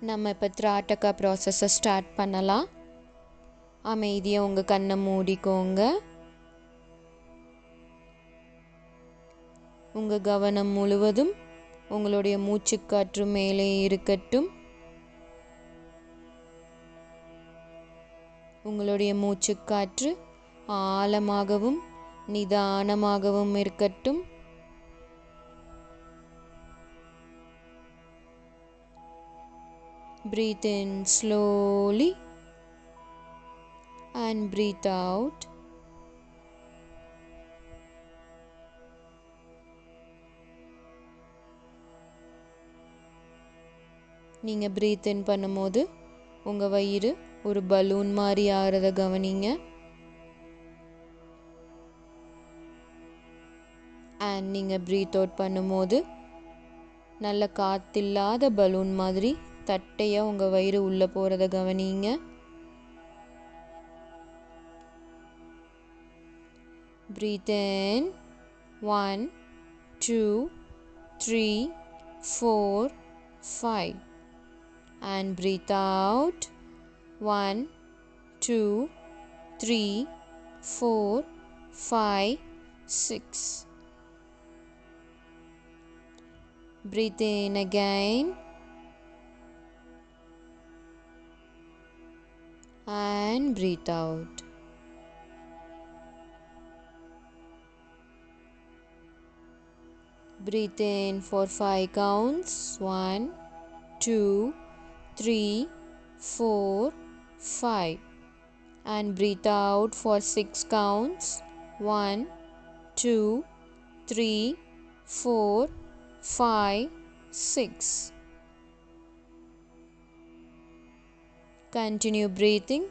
நம்ம இப்போ திராட்டக்கா ப்ராசஸை ஸ்டார்ட் பண்ணலாம். அமைதியாக உங்கள் கண்ணை மூடிக்கோங்க. உங்கள் கவனம் முழுவதும் உங்களுடைய மூச்சுக்காற்று மேலே இருக்கட்டும். உங்களுடைய மூச்சுக்காற்று ஆழமாகவும் நிதானமாகவும் இருக்கட்டும். Breathe in slowly and breathe out. நீங்கள் breathe in பண்ணும்போது உங்கள் வயிறு ஒரு பலூன் மாதிரி ஆகிறத கவனிங்க. அண்ட் நீங்கள் breathe out பண்ணும்போது நல்ல காற்றில்லாத பலூன் மாதிரி தட்டையாக உங்கள் வயிறு உள்ளே போகிறத கவனிங்க. Breathe in 1 2 3 4 5 and breathe out 1 2 3 4 5 6. Breathe in again and breathe out. Breathe in for 5 counts. 1 2 3 4 5 and breathe out for 6 counts. 1 2 3 4 5 6. Continue breathing.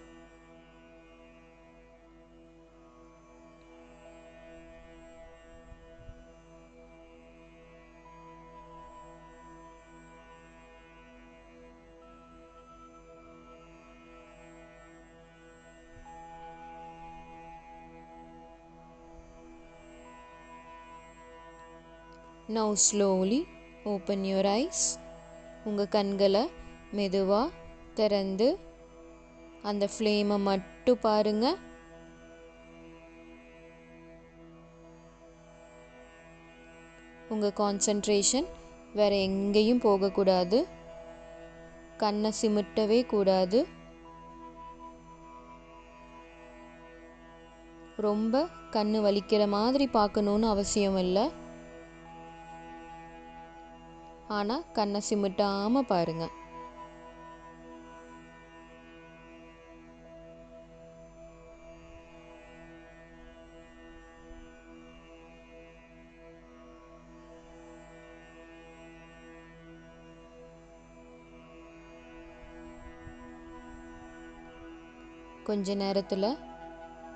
Now slowly open your eyes. உங்கள் கண்களை மெதுவாக திறந்து அந்த ஃப்ளேமை மட்டும் பாருங்க. உங்கள் கான்சன்ட்ரேஷன் வேறு எங்கேயும் போகக்கூடாது. கண்ணை சிமிட்டவே கூடாது. ரொம்ப கண்ணு வலிக்கிற மாதிரி பார்க்கணுன்னு அவசியம் இல்லை. ஆனால் கண்ணை சிமிட்டாமல் பாருங்கள். கொஞ்ச நேரத்தில்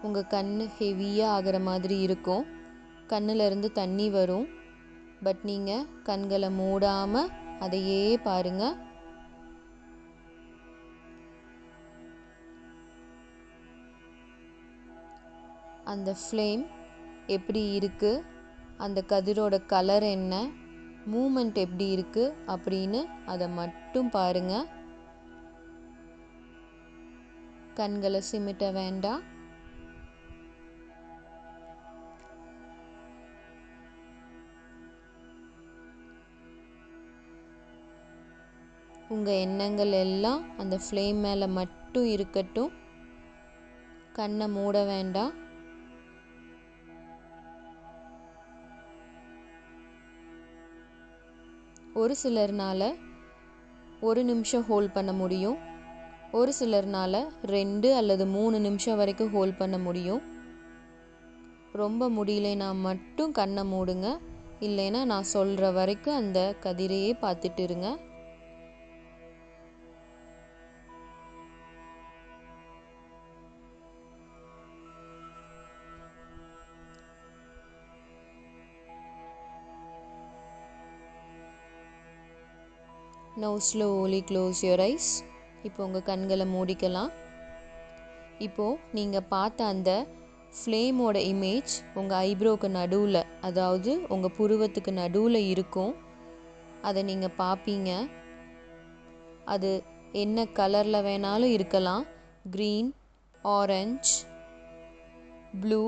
உங்கள் கண் ஹெவியாக ஆகிற மாதிரி இருக்கும். கண்ணிலேருந்து தண்ணி வரும். பட் நீங்கள் கண்களை மூடாமல் அதையே பாருங்கள். அந்த ஃப்ளேம் எப்படி இருக்குது, அந்த கதிரோட கலர் என்ன, மூமெண்ட் எப்படி இருக்குது அப்படின்னு அதை மட்டும் பாருங்கள். கண்களை சிமிட்ட வேண்டாம். உங்கள் எண்ணங்கள் எல்லாம் அந்த ஃப்ளேம் மேலே மட்டும் இருக்கட்டும். கண்ணை மூட வேண்டாம். ஒரு சிலர்னால 1 நிமிஷம் ஹோல்ட் பண்ண முடியும். ஒரு சிலர்னால 2 அல்லது 3 நிமிஷம் வரைக்கும் ஹோல்ட் பண்ண முடியும். ரொம்ப முடியலைன்னா மட்டும் கண்ணை மூடுங்க. இல்லைன்னா நான் சொல்கிற வரைக்கும் அந்த கதிரையே பார்த்துட்டு இருங்க. Now slowly close your eyes. இப்போ உங்கள் கண்களை மூடிக்கலாம். இப்போது நீங்கள் பார்த்த அந்த ஃப்ளேமோட இமேஜ் உங்கள் ஐப்ரோக்கு நடுவில், அதாவது உங்கள் புருவத்துக்கு நடுவில் இருக்கும். அதை நீங்கள் பார்ப்பீங்க. அது என்ன கலரில் வேணாலும் இருக்கலாம். க்ரீன், ஆரஞ்ச், ப்ளூ,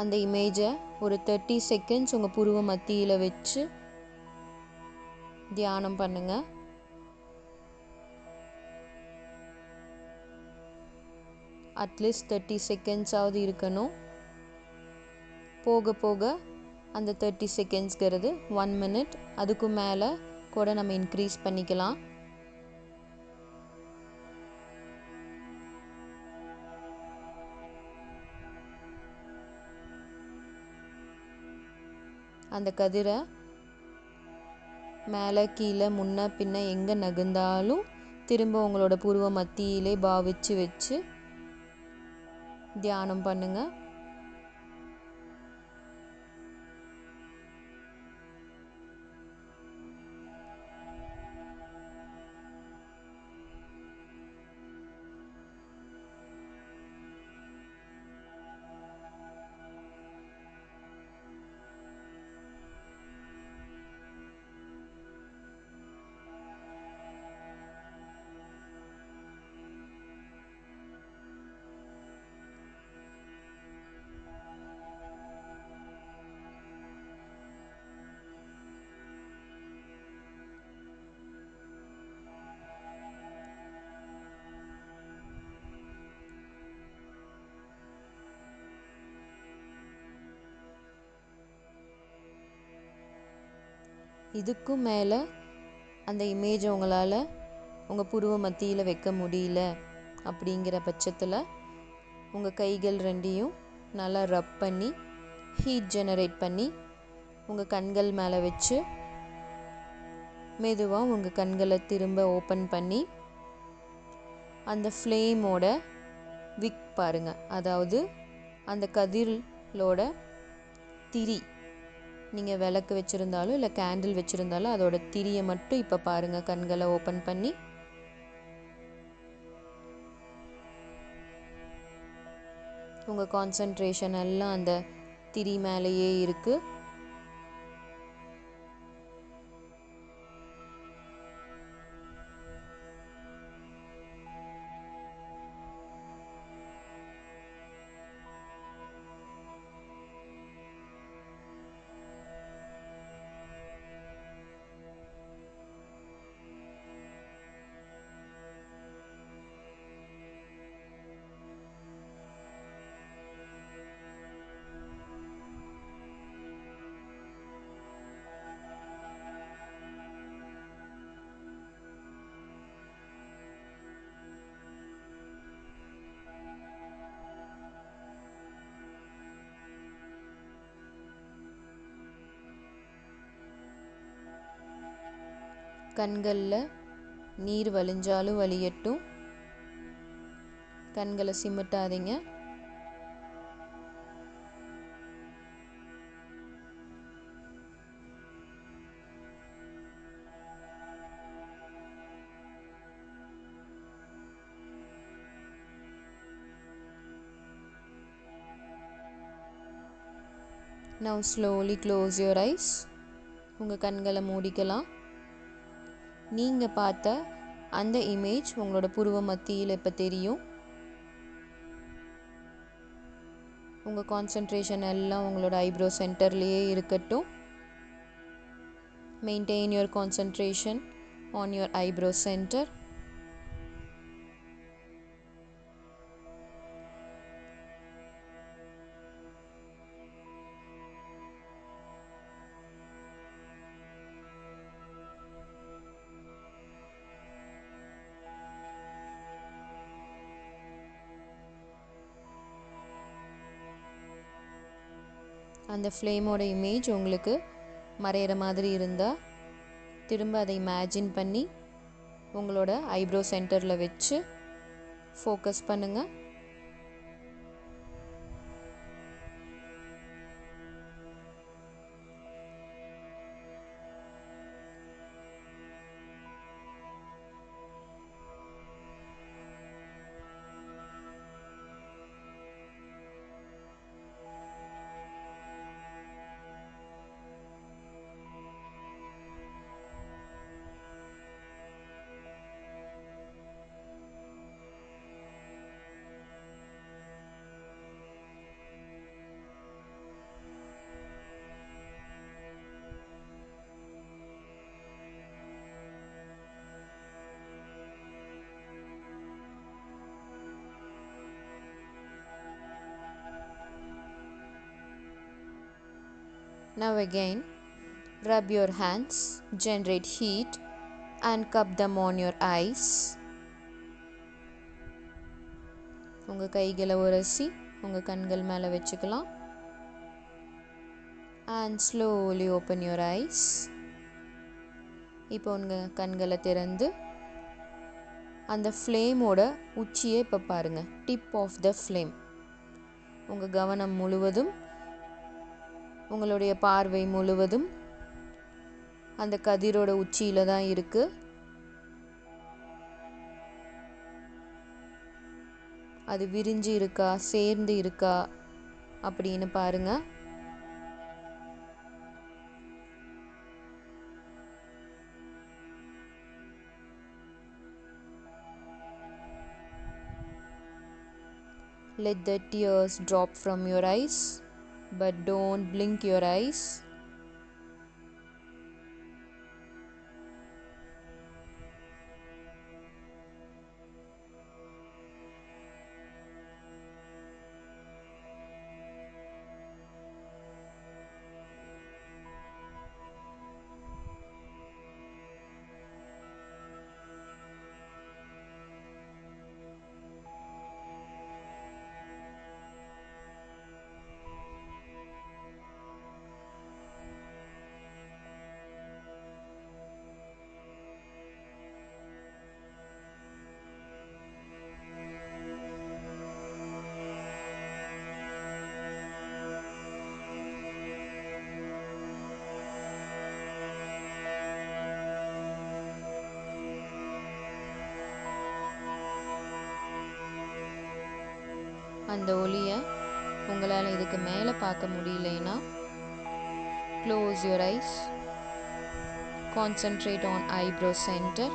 அந்த இமேஜை ஒரு 30 செகண்ட்ஸ் உங்கள் புருவ மத்தியில் வச்சு தியானம் பண்ணுங்க. அட்லீஸ்ட் 30 செகண்ட்ஸாவது இருக்கணும். போக போக அந்த 30 செகண்ட்ஸ்கிறது 1 மினிட், அதுக்கு மேலே கூட நம்ம இன்க்ரீஸ் பண்ணிக்கலாம். அந்த கதிரை மேலே கீழே முன்ன பின்ன எங்கே நகர்ந்தாலும் திரும்ப உங்களோட புருவ மத்தியிலே பாவிச்சு வச்சு தியானம் பண்ணுங்க. இதுக்கும் மேலே அந்த இமேஜை உங்களால் உங்கள் புருவ மத்தியில் வைக்க முடியல அப்படிங்கிற பட்சத்தில் உங்கள் கைகள் ரெண்டையும் நல்லா ரப் பண்ணி ஹீட் ஜெனரேட் பண்ணி உங்கள் கண்கள் மேலே வச்சு மெதுவாக உங்கள் கண்களை திரும்ப ஓப்பன் பண்ணி அந்த ஃப்ளேமோட விக் பாருங்கள். அதாவது அந்த கதிரோட திரி, நீங்கள் விளக்கு வச்சுருந்தாலும் இல்லை கேண்டில் வச்சுருந்தாலும் அதோட திரியை மட்டும் இப்போ பாருங்கள். கண்களை ஓப்பன் பண்ணி உங்கள் கான்சன்ட்ரேஷன் எல்லாம் அந்த திரி மேலேயே இருக்குது. கண்களில் நீர் வலிஞ்சாலும் வலியட்டும், கண்களை சிமிட்டாதீங்க. Now slowly close your eyes. உங்கள் கண்களை மூடிக்கலாம். நீங்கள் பார்த்த அந்த இமேஜ் உங்களோட புருவ மத்தியில் இப்போ தெரியும். உங்கள் கான்சன்ட்ரேஷன் எல்லாம் உங்களோட ஐப்ரோ சென்டர்லேயே இருக்கட்டும். Maintain your concentration on your eyebrow centre. அந்த ஃப்ளேமோட இமேஜ் உங்களுக்கு மறையிற மாதிரி இருந்தால் திரும்ப அதை இமேஜின் பண்ணி உங்களோட ஐப்ரோ சென்டரில் வச்சு ஃபோக்கஸ் பண்ணுங்கள். Now again, rub your hands, generate heat and cup them on your eyes. உங்க கைகளை உரசி உங்க கண்கள் மேல வெச்சுக்கலாம். And slowly open your eyes. இப்போ உங்க கண்களை திறந்து அந்த ஃப்ளேமோட உச்சியை இப்போ பாருங்க. Tip of the flame. உங்க கவனம் முழுவதும், உங்களுடைய பார்வை முழுவதும் அந்த கதிரோட உச்சியில தான் இருக்கு. அது விரிஞ்சு இருக்கா, சேர்ந்து இருக்கா அப்படின்னு பாருங்க. Let the tears drop from your eyes, but don't blink your eyes. அந்த ஒளியை உங்களால் இதுக்கு மேலே பார்க்க முடியலைன்னா close your ice, concentrate on eyebrow centre.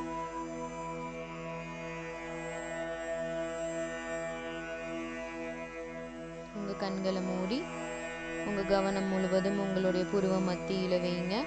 உங்கள் கண்களை மூடி உங்கள் கவனம் முழுவதும் உங்களுடைய புருவ மத்தியில் வைங்க.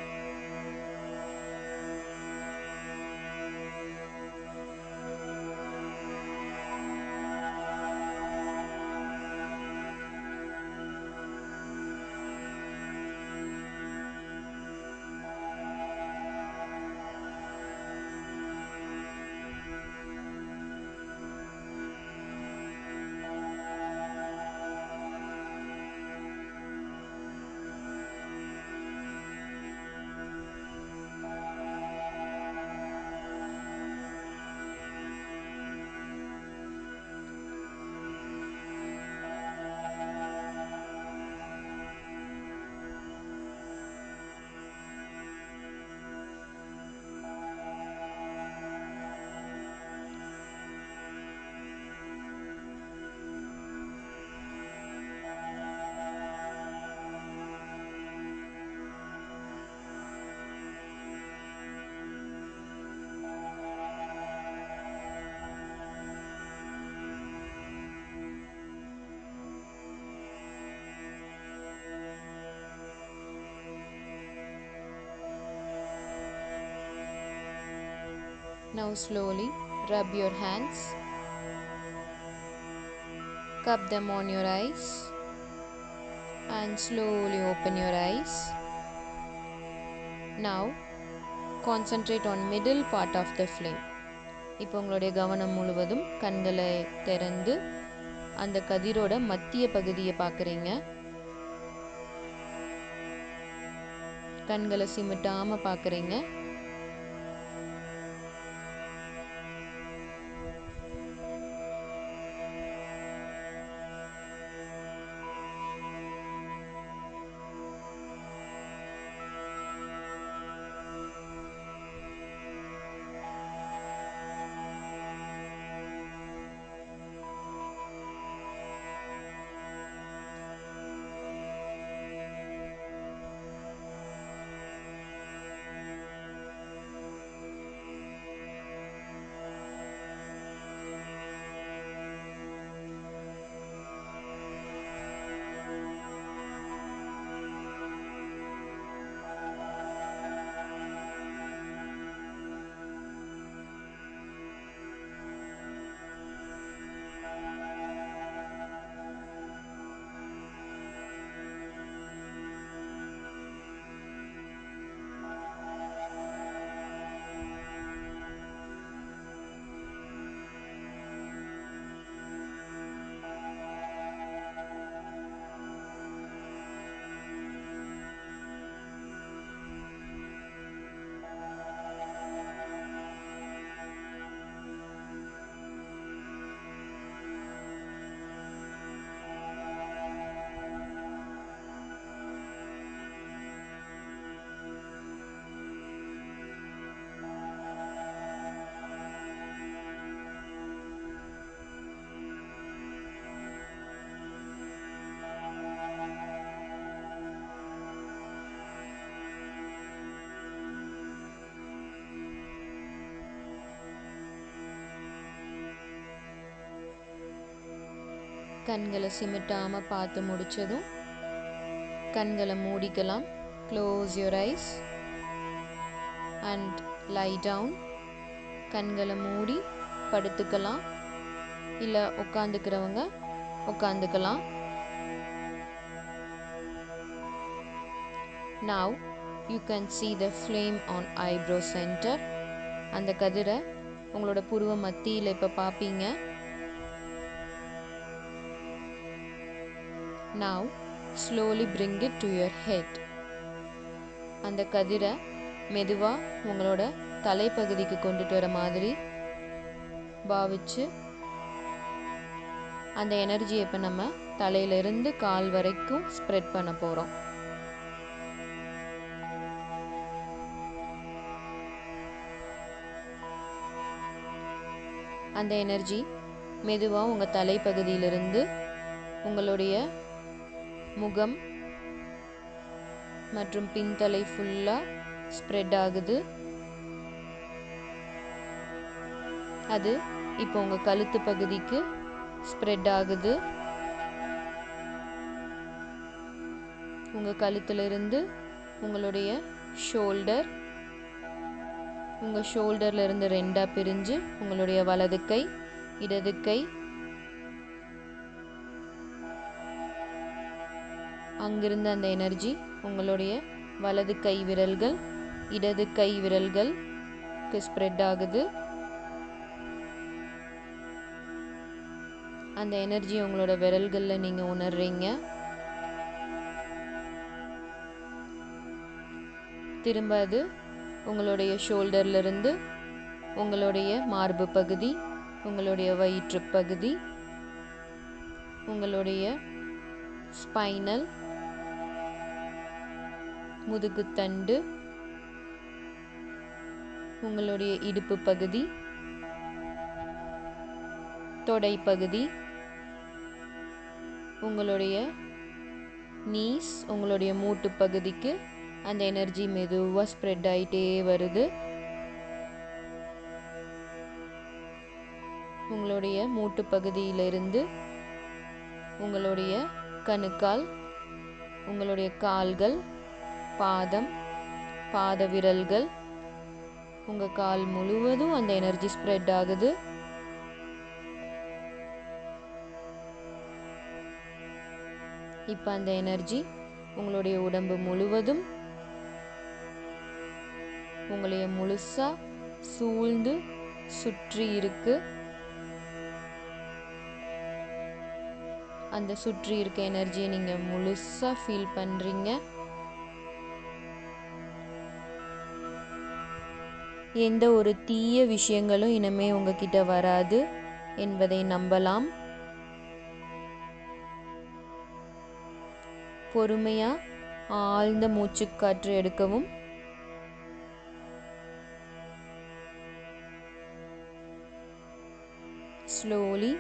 Now slowly rub your hands, cup them on your eyes and slowly open your eyes. Now concentrate on middle part of the flame. இப்போ உங்களுடைய கவனம் முழுவதும் கண்களை திறந்து அந்த கதிரோட மத்திய பகுதியை பார்க்குறீங்க. கண்களை சிமிட்டாம பார்க்குறீங்க. கண்களை சிமிட்டாமல் பார்த்து முடித்ததும் கண்களை மூடிக்கலாம். Close your eyes and lie down. கண்களை மூடி படுத்துக்கலாம், இல்லை உட்காந்துக்கிறவங்க உட்காந்துக்கலாம். Now you can see the flame on eyebrow center. அந்த கதிரை உங்களோட புருவ மத்தியில் இப்போ பார்ப்பீங்க. Now slowly bring it to your head. அந்த கதிரை மெதுவாக உங்களோட தலைப்பகுதிக்கு கொண்டுட்டு வர மாதிரி பாவிச்சு அந்த எனர்ஜியை இப்போ நம்ம தலையிலிருந்து கால் வரைக்கும் ஸ்ப்ரெட் பண்ண போகிறோம். அந்த எனர்ஜி மெதுவாக உங்கள் தலைப்பகுதியிலிருந்து உங்களுடைய முகம் மற்றும் பின்தலை ஃபுல்லாக ஸ்ப்ரெட் ஆகுது. அது இப்போ உங்கள் கழுத்து பகுதிக்கு ஸ்ப்ரெட் ஆகுது. உங்கள் கழுத்திலிருந்து உங்களுடைய ஷோல்டர், உங்கள் ஷோல்டரில் இருந்து ரெண்டாக பிரிஞ்சு உங்களுடைய வலது கை, இடது கை, அங்கிருந்து அந்த எனர்ஜி உங்களுடைய வலது கை விரல்கள், இடது கை விரல்களுக்கு ஸ்ப்ரெட் ஆகுது. அந்த எனர்ஜி உங்களோட விரல்களில் நீங்கள் உணர்றீங்க. திரும்ப அது உங்களுடைய ஷோல்டர்லேருந்து உங்களுடைய மார்பு பகுதி, உங்களுடைய வயிற்று பகுதி, உங்களுடைய ஸ்பைனல், முதுகுத்தண்டு, உங்களுடைய இடுப்பு பகுதி, தொடை பகுதி, உங்களுடைய நீஸ், உங்களுடைய மூட்டு பகுதிக்கு அந்த எனர்ஜி மெதுவாக ஸ்ப்ரெட் ஆகிட்டே வருது. உங்களுடைய மூட்டு பகுதியிலிருந்து உங்களுடைய கணுக்கால், உங்களுடைய கால்கள், பாதம், பாத விரல்கள், உங்கள் கால் முழுவதும் அந்த எனர்ஜி ஸ்ப்ரெட் ஆகுது. இப்போ அந்த எனர்ஜி உங்களுடைய உடம்பு முழுவதும் உங்களைய முழுசா சூழ்ந்து சுற்றி இருக்கு. அந்த சுற்றி இருக்க எனர்ஜியை நீங்க முழுசா ஃபீல் பண்றீங்க. எந்த ஒரு தீய விஷயங்களும் இனிமே உங்ககிட்ட வராது என்பதை நம்பலாம். பொறுமையா ஆழ்ந்த மூச்சுக்காற்று எடுக்கவும். Slowly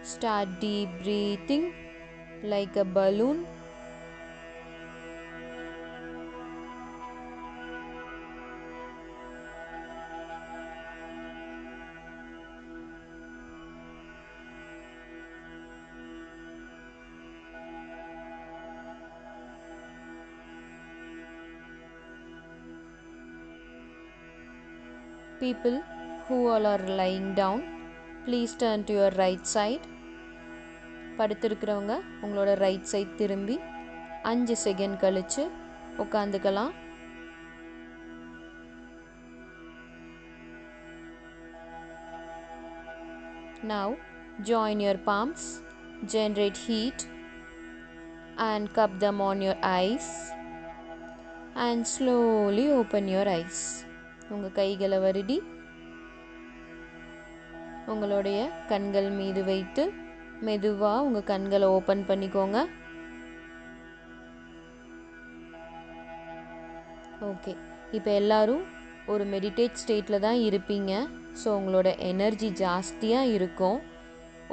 start deep breathing like a balloon. People who all are lying down, please turn to your right side. படுத்திருக்கிறவங்க உங்களோட ரைட் சைட் திரும்பி 5 செகண்ட் கழிச்சு உட்காந்துக்கலாம். Now join your palms, generate heat and cup them on your eyes and slowly open your eyes. உங்கள் கைகளை வருடி உங்களுடைய கண்கள் மீது வைத்து மெதுவாக உங்கள் கண்களை ஓப்பன் பண்ணிக்கோங்க. ஓகே, இப்போ எல்லாரும் ஒரு மெடிடேட் ஸ்டேட்டில் தான் இருப்பீங்க. ஸோ உங்களோட எனர்ஜி ஜாஸ்தியாக இருக்கும்.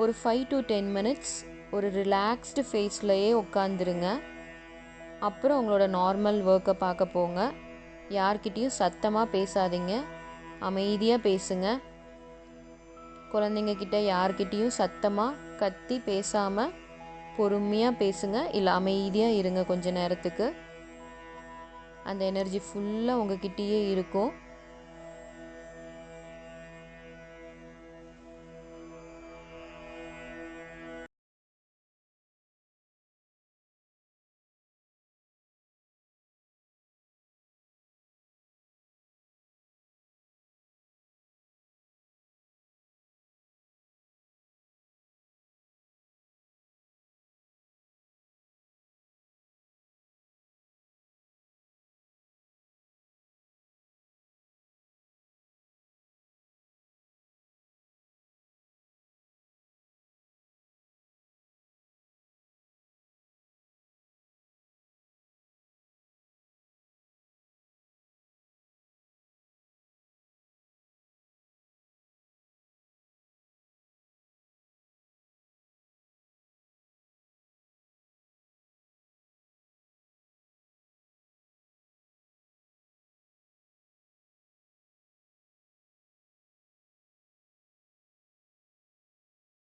ஒரு 5 to 10 minutes ஒரு ரிலாக்ஸ்டு ஃபேஸ்லையே உட்காந்துருங்க. அப்புறம் உங்களோட நார்மல் ஒர்க்கை பார்க்க போங்க. யார்கிட்டையும் சத்தமாக பேசாதீங்க, அமைதியாக பேசுங்க. குழந்தைங்க கிட்ட யார்கிட்டையும் சத்தமாக கத்தி பேசாமல் பொறுமையாக பேசுங்க, இல்லை அமைதியாக இருங்க கொஞ்ச நேரத்துக்கு. அந்த எனர்ஜி ஃபுல்லாக உங்ககிட்டயே இருக்கும்.